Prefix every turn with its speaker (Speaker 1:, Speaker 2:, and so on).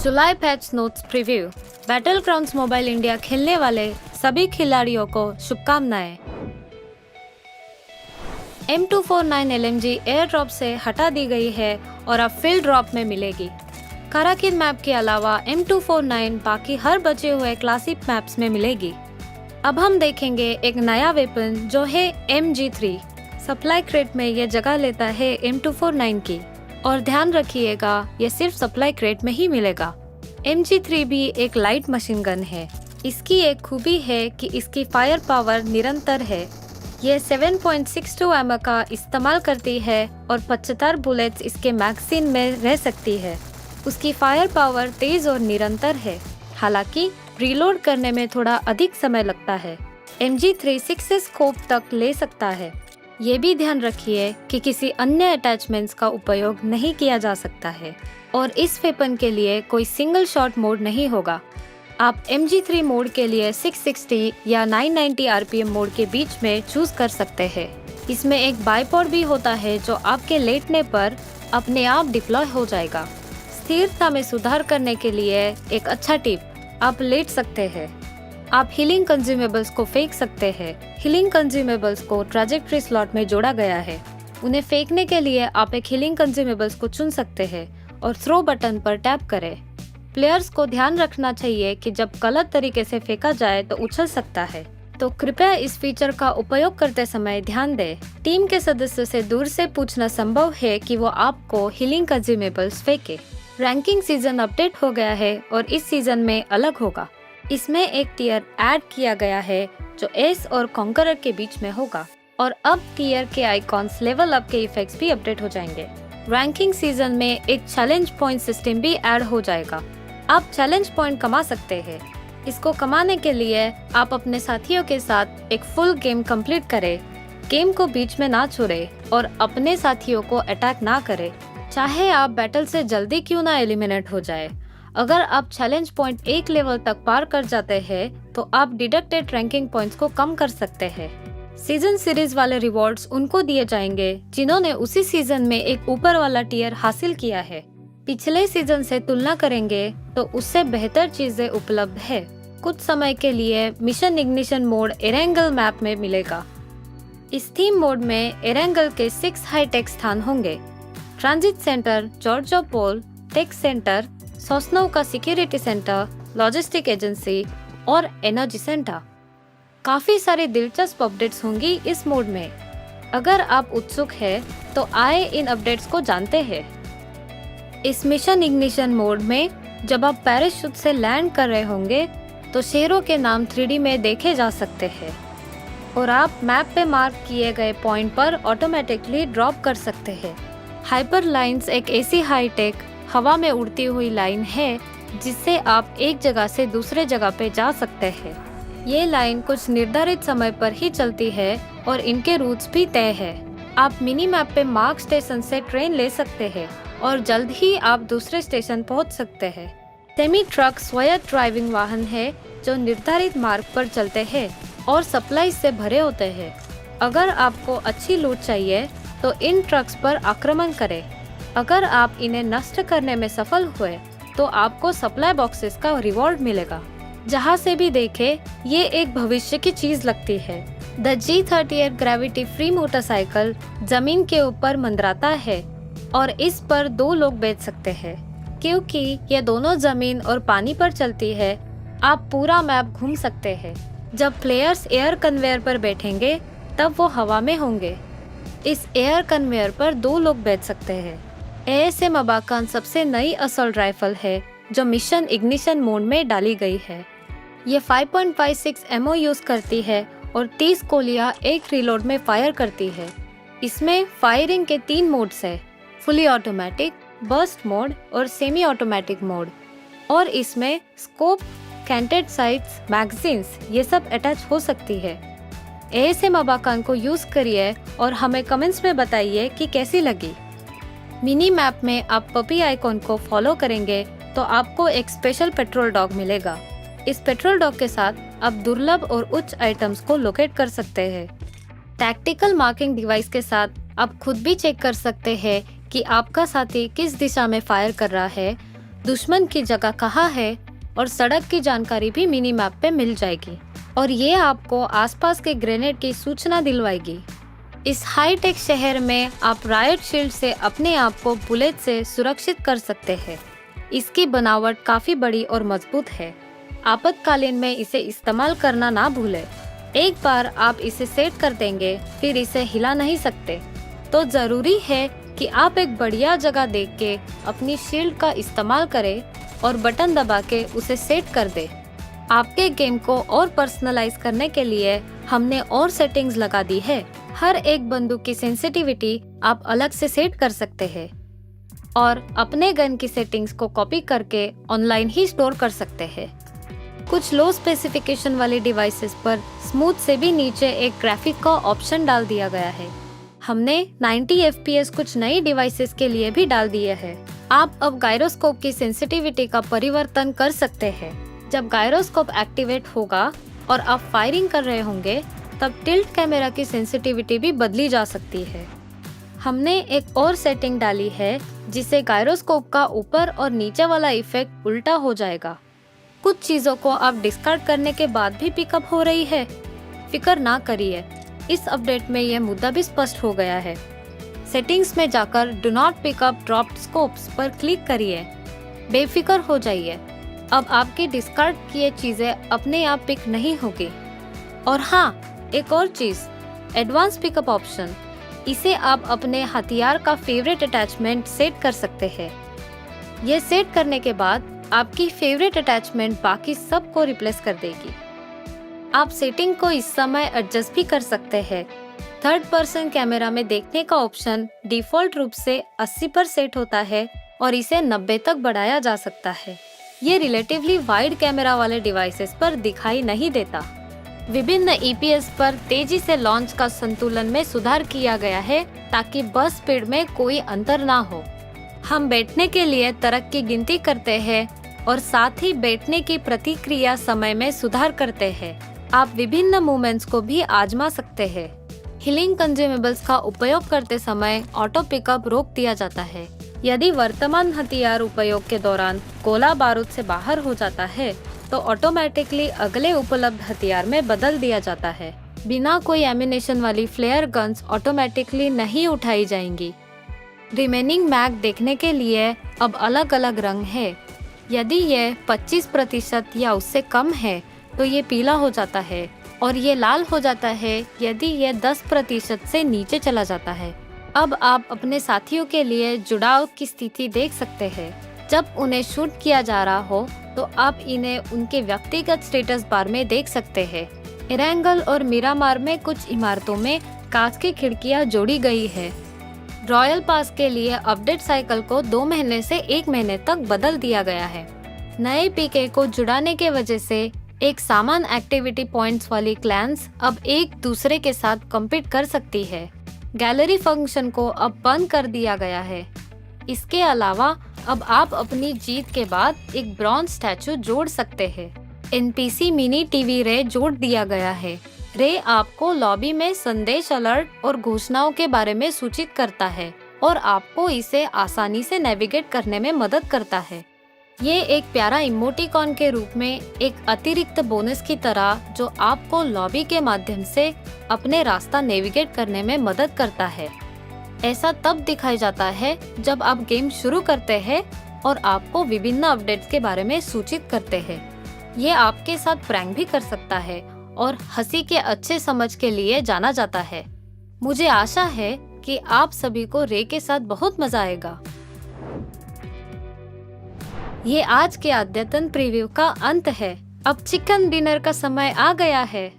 Speaker 1: जुलाई patch notes preview. Battlegrounds Mobile India खेलने वाले सभी खिलाड़ियों को शुभकामनाएं। M249 LMG एयर ड्रॉप से हटा दी गई है और अब फील्ड ड्रॉप में मिलेगी। काराकिन मैप के अलावा M249 बाकी हर बचे हुए क्लासिक मैप्स में मिलेगी। अब हम देखेंगे एक नया वेपन जो है MG3। सप्लाई क्रेट में ये जगह लेता है M249 की, और ध्यान रखिएगा ये सिर्फ सप्लाई क्रेट में ही मिलेगा। MG3 भी एक लाइट मशीन गन है। इसकी एक खूबी है कि इसकी फायर पावर निरंतर है। ये 7.62 एम का इस्तेमाल करती है और 75 बुलेट्स इसके मैगजीन में रह सकती है। उसकी फायर पावर तेज और निरंतर है, हालांकि रीलोड करने में थोड़ा अधिक समय लगता है। MG3 6 स्कोप तक ले सकता है। ये भी ध्यान रखिए कि किसी अन्य अटैचमेंट्स का उपयोग नहीं किया जा सकता है और इस वेपन के लिए कोई सिंगल शॉट मोड नहीं होगा। आप MG3 मोड के लिए 660 या 990 RPM मोड के बीच में चूज कर सकते हैं। इसमें एक बाइपॉड भी होता है जो आपके लेटने पर अपने आप डिप्लॉय हो जाएगा। स्थिरता में सुधार करने के लिए एक अच्छा टिप, आप लेट सकते हैं। आप हीलिंग कंज्यूमेबल्स को फेंक सकते हैं। हीलिंग कंज्यूमेबल्स को ट्रैजेक्टरी स्लॉट में जोड़ा गया है। उन्हें फेंकने के लिए आप एक हीलिंग कंज्यूमेबल्स को चुन सकते हैं और थ्रो बटन पर टैप करें। प्लेयर्स को ध्यान रखना चाहिए कि जब गलत तरीके से फेंका जाए तो उछल सकता है, तो कृपया इस फीचर का उपयोग करते समय ध्यान दें। टीम के सदस्यों से दूर से पूछना संभव है कि वो आपको हीलिंग कंज्यूमेबल्स फेंके। रैंकिंग सीजन अपडेट हो गया है और इस सीजन में अलग होगा। इसमें एक टियर ऐड किया गया है जो एस और कॉन्करर के बीच में होगा, और अब टियर के आइकॉन्स, लेवल अप के इफेक्ट्स भी अपडेट हो जाएंगे। रैंकिंग सीजन में एक चैलेंज पॉइंट सिस्टम भी ऐड हो जाएगा। आप चैलेंज पॉइंट कमा सकते हैं। इसको कमाने के लिए आप अपने साथियों के साथ एक फुल गेम कंप्लीट करें। गेम को बीच में ना छोड़े और अपने साथियों को अटैक ना करें, चाहे आप बैटल से जल्दी क्यों ना एलिमिनेट हो जाए। अगर आप चैलेंज पॉइंट एक लेवल तक पार कर जाते हैं तो आप डिडक्टेड रैंकिंग पॉइंट्स को कम कर सकते हैं। सीजन सीरीज वाले रिवॉर्ड्स उनको दिए जाएंगे जिन्होंने उसी सीजन में एक ऊपर वाला टियर हासिल किया है। पिछले सीजन से तुलना करेंगे तो उससे बेहतर चीजें उपलब्ध है। कुछ समय के लिए mission ignition mode Erangel map में मिलेगा। इस थीम मोड में एरेंगल के 6 हाईटेक स्थान होंगे। ट्रांजिट सेंटर, जॉर्जोपोल टेक सेंटर, सोस्नो का सिक्योरिटी सेंटर, लॉजिस्टिक एजेंसी और एनर्जी सेंटर। काफी सारी दिलचस्प अपडेट्स होंगी इस मोड में। अगर आप उत्सुक हैं तो आए इन अपडेट्स को जानते हैं। इस मिशन इग्निशन मोड में जब आप पैराशूट से लैंड कर रहे होंगे तो शहरों के नाम 3D में देखे जा सकते हैं और आप मैप पे मार्क किए गए पॉइंट पर ऑटोमेटिकली ड्रॉप कर सकते हैं। हाइपर लाइन्स एक ऐसी हाईटेक हवा में उड़ती हुई लाइन है जिससे आप एक जगह से दूसरे जगह पे जा सकते हैं। ये लाइन कुछ निर्धारित समय पर ही चलती है और इनके रूट्स भी तय है। आप मिनी मैप पे मार्क स्टेशन से ट्रेन ले सकते हैं और जल्द ही आप दूसरे स्टेशन पहुंच सकते हैं। सेमी ट्रक स्वायत्त ड्राइविंग वाहन है जो निर्धारित मार्ग पर चलते हैं और सप्लाई से भरे होते हैं। अगर आपको अच्छी लूट चाहिए तो इन ट्रक्स पर आक्रमण करें। अगर आप इन्हें नष्ट करने में सफल हुए तो आपको सप्लाई बॉक्सेस का रिवॉर्ड मिलेगा। जहां से भी देखे ये एक भविष्य की चीज लगती है। The G38 gravity free motorcycle जमीन के ऊपर मंडराता है और इस पर 2 लोग बैठ सकते हैं। क्योंकि ये दोनों जमीन और पानी पर चलती है, आप पूरा मैप घूम सकते हैं। जब प्लेयर्स एयर कन्वेयर पर बैठेंगे तब वो हवा में होंगे। इस एयर कन्वेयर पर 2 लोग बैठ सकते हैं। ASM अबाकान सबसे नई असॉल्ट राइफल है जो मिशन इग्निशन मोड में डाली गई है। ये 5.56 एमओ यूज करती है और 30 गोलियां एक रीलोड में फायर करती है। इसमें फायरिंग के 3 मोड्स है, फुली ऑटोमेटिक, बर्स्ट मोड और सेमी ऑटोमेटिक मोड। और इसमें स्कोप, कैंटेड साइट्स, मैगजीन्स ये सब अटैच हो सकती है। ASM अबाकान को यूज करिए और हमें कमेंट्स में बताइए कि कैसी लगी। मिनी मैप में आप पपी आइकॉन को फॉलो करेंगे तो आपको एक स्पेशल पेट्रोल डॉग मिलेगा। इस पेट्रोल डॉग के साथ आप दुर्लभ और उच्च आइटम्स को लोकेट कर सकते हैं। टैक्टिकल मार्किंग डिवाइस के साथ आप खुद भी चेक कर सकते हैं कि आपका साथी किस दिशा में फायर कर रहा है दुश्मन की जगह कहाँ है और सड़क की जानकारी भी मिनी मैप पे मिल जाएगी और ये आपको आसपास के ग्रेनेड की सूचना दिलवाएगी। इस हाईटेक शहर में आप रायट शील्ड से अपने आप को बुलेट से सुरक्षित कर सकते हैं। इसकी बनावट काफी बड़ी और मजबूत है। आपातकालीन में इसे इस्तेमाल करना ना भूलें। एक बार आप इसे सेट कर देंगे फिर इसे हिला नहीं सकते। तो जरूरी है कि आप एक बढ़िया जगह देख के अपनी शील्ड का इस्तेमाल करें और बटन दबा के उसे सेट कर दें। आपके गेम को और पर्सनलाइज करने के लिए हमने और सेटिंग्स लगा दी है। हर एक बंदूक की सेंसिटिविटी आप अलग से सेट कर सकते हैं और अपने गन की सेटिंग्स को कॉपी करके ऑनलाइन ही स्टोर कर सकते हैं। कुछ लो स्पेसिफिकेशन वाले डिवाइसेस पर स्मूथ से भी नीचे एक ग्राफिक का ऑप्शन डाल दिया गया है। हमने 90 FPS कुछ नई डिवाइसेस के लिए भी डाल दिए हैं। आप अब गायरोस्कोप की सेंसिटिविटी का परिवर्तन कर सकते हैं। जब गायरोस्कोप एक्टिवेट होगा और आप फायरिंग कर रहे होंगे तब टिल्ट कैमरा की सेंसिटिविटी भी बदली जा सकती है। हमने एक और सेटिंग डाली है जिससे गायरोस्कोप का ऊपर और नीचे वाला इफेक्ट उल्टा हो जाएगा। कुछ चीजों को आप डिस्कार्ड करने के बाद भी पिकअप हो रही है। फिक्र ना करिए, इस अपडेट में यह मुद्दा भी स्पष्ट हो गया है। सेटिंग्स में जाकर do not pickup dropped scopes पर क्लिक करिए। बेफिक्र हो जाइए, अब आपकी डिस्कार्ड किए चीजें अपने आप पिक नहीं होगी। और हाँ, एक और चीज, एडवांस पिकअप ऑप्शन, इसे आप अपने हथियार का फेवरेट अटैचमेंट सेट कर सकते हैं। यह सेट करने के बाद आपकी फेवरेट अटैचमेंट बाकी सब को रिप्लेस कर देगी। आप सेटिंग को इस समय एडजस्ट भी कर सकते हैं। थर्ड पर्सन कैमरा में देखने का ऑप्शन डिफॉल्ट रूप से 80 पर सेट होता है और इसे 90 तक बढ़ाया जा सकता है। ये रिलेटिवली वाइड कैमरा वाले डिवाइसेस पर दिखाई नहीं देता। विभिन्न EPS पर तेजी से लॉन्च का संतुलन में सुधार किया गया है ताकि बस स्पीड में कोई अंतर ना हो। हम बैठने के लिए तरक की गिनती करते हैं और साथ ही बैठने की प्रतिक्रिया समय में सुधार करते हैं। आप विभिन्न मूवमेंट्स को भी आजमा सकते हैं। हीलिंग कंज्यूमेबल्स का उपयोग करते समय ऑटो पिकअप रोक दिया जाता है। यदि वर्तमान हथियार उपयोग के दौरान गोला बारूद से बाहर हो जाता है तो ऑटोमेटिकली अगले उपलब्ध हथियार में बदल दिया जाता है। बिना कोई एमिनेशन वाली फ्लेयर गन्स ऑटोमेटिकली नहीं उठाई जाएंगी। रिमेनिंग मैग देखने के लिए अब अलग अलग रंग है। यदि यह 25% या उससे कम है तो ये पीला हो जाता है और ये लाल हो जाता है यदि यह 10% से नीचे चला जाता है। अब आप अपने साथियों के लिए जुड़ाव की स्थिति देख सकते हैं। जब उन्हें शूट किया जा रहा हो तो आप इन्हें उनके व्यक्तिगत स्टेटस बार में देख सकते हैं। इरेंगल और मिरामार में कुछ इमारतों में कांच की खिड़कियां जोड़ी गई है। रॉयल पास के लिए अपडेट साइकिल को 2 महीने से 1 महीने तक बदल दिया गया है। नए PK को जुड़ाने के वजह से एक समान एक्टिविटी पॉइंट्स वाली क्लैंस अब एक दूसरे के साथ कम्पीट कर सकती है। गैलरी फंक्शन को अब बंद कर दिया गया है। इसके अलावा अब आप अपनी जीत के बाद एक ब्रॉन्ज स्टैचू जोड़ सकते हैं। NPC मिनी टीवी रे जोड़ दिया गया है। रे आपको लॉबी में संदेश, अलर्ट और घोषणाओं के बारे में सूचित करता है और आपको इसे आसानी से नेविगेट करने में मदद करता है। ये एक प्यारा इमोटिकॉन के रूप में एक अतिरिक्त बोनस की तरह जो आपको लॉबी के माध्यम से अपने रास्ता नेविगेट करने में मदद करता है। ऐसा तब दिखाई जाता है जब आप गेम शुरू करते हैं और आपको विभिन्न अपडेट्स के बारे में सूचित करते हैं। ये आपके साथ प्रैंक भी कर सकता है और हंसी के अच्छे समझ के लिए जाना जाता है। मुझे आशा है कि आप सभी को रे के साथ बहुत मजा आएगा। ये आज के अद्यतन प्रीव्यू का अंत है। अब चिकन डिनर का समय आ गया है।